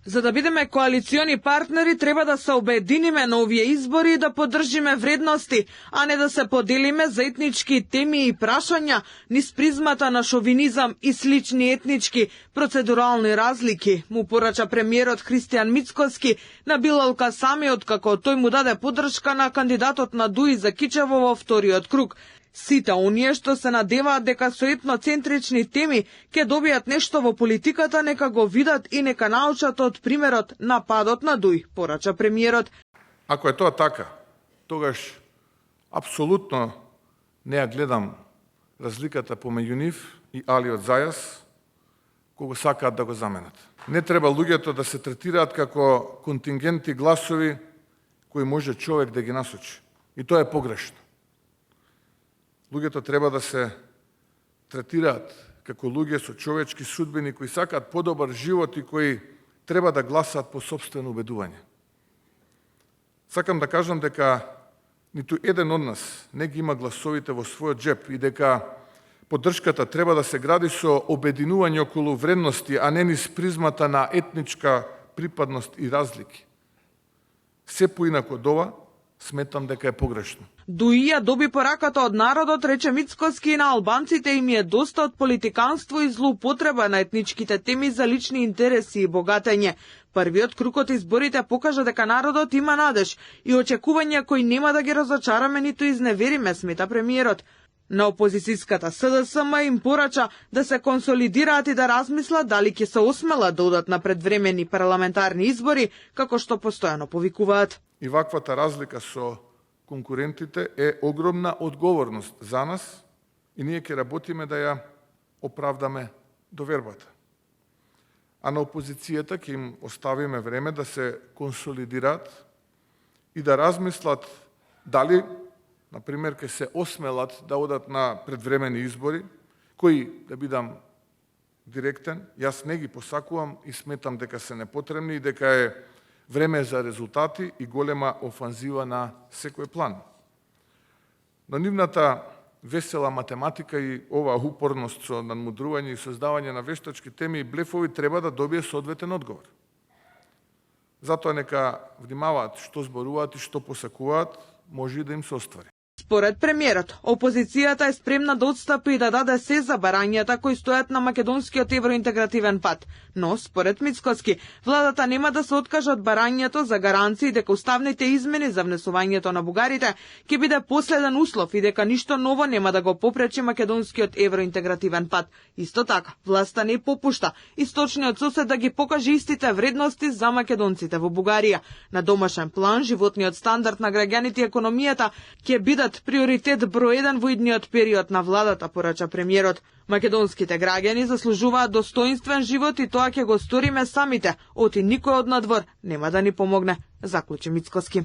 За да бидеме коалициони партнери, треба да се обединиме на овие избори и да поддржиме вредности, а не да се поделиме за етнички теми и прашања низ призмата на шовинизам и слични етнички процедурални разлики, му порача премиерот Христијан Мицкоски на Билал Касами, откако тој му даде поддршка на кандидатот на ДУИ за Кичево во вториот круг. Сите оние што се надеваат дека со етноцентрични теми ќе добијат нешто во политиката, нека го видат и нека научат од примерот на падот на ДУИ, порача премиерот. Ако е тоа така, тогаш апсолутно не ја гледам разликата помеѓу нив и Алиот Зајас, кога сакаат да го заменат. Не треба луѓето да се третираат како контингенти гласови кои може човек да ги насочи. И тоа е погрешно. Луѓето треба да се третираат како луѓе со човечки судбини кои сакаат подобар живот и кои треба да гласаат по сопствено убедување. Сакам да кажам дека ниту еден од нас не ги има гласовите во својот джеп и дека поддршката треба да се гради со обединување околу вредности, а не низ призмата на етничка припадност и разлики. Се поинаку од ова, сметам дека е погрешно. ДУИ ја доби пораката од народот, рече Мицкоски, и на албанците им е доста од политиканство и злоупотреба на етничките теми за лични интереси и богатење. Првиот круг од изборите покажа дека народот има надеж и очекувања кои нема да ги разочараме ниту изневериме, смета премиерот. На опозицијската СДСМ им порача да се консолидираат и да размислат дали ќе се осмелат да одат на предвремени парламентарни избори, како што постојано повикуваат. И ваквата разлика со конкурентите е огромна одговорност за нас и ние ќе работиме да ја оправдаме довербата. А на опозицијата ќе им оставиме време да се консолидираат и да размислат дали, например, ќе се осмелат да одат на предвремени избори, кои, да бидам директен, јас не ги посакувам и сметам дека се непотребни и дека е време за резултати и голема офанзива на секој план. Но нивната весела математика и ова упорност со надмудрување и создавање на вештачки теми и блефови треба да добие соодветен одговор. Затоа нека внимаваат што зборуваат и што посакуваат, може и да им се оствари. Според премиерот, опозицијата е спремна да отстапи и да даде се за барањата кои стојат на македонскиот евроинтегративен пат. Но, според Мицкоски, владата нема да се откаже од барањето за гаранции дека уставните измени за внесувањето на бугарите ќе биде последен услов и дека ништо ново нема да го попречи македонскиот евроинтегративен пат. Исто така, власта не попушта источниот сосед да ги покаже истите вредности за македонците во Бугарија. На домашен план, животниот стандард на граѓаните и економијата ќе бидат приоритет број 1 во идниот период на владата, порача премиерот. Македонските граѓани заслужуваат достоинствен живот и тоа ќе го сториме самите, оти никој од надвор нема да ни помогне, заклучи Мицкоски.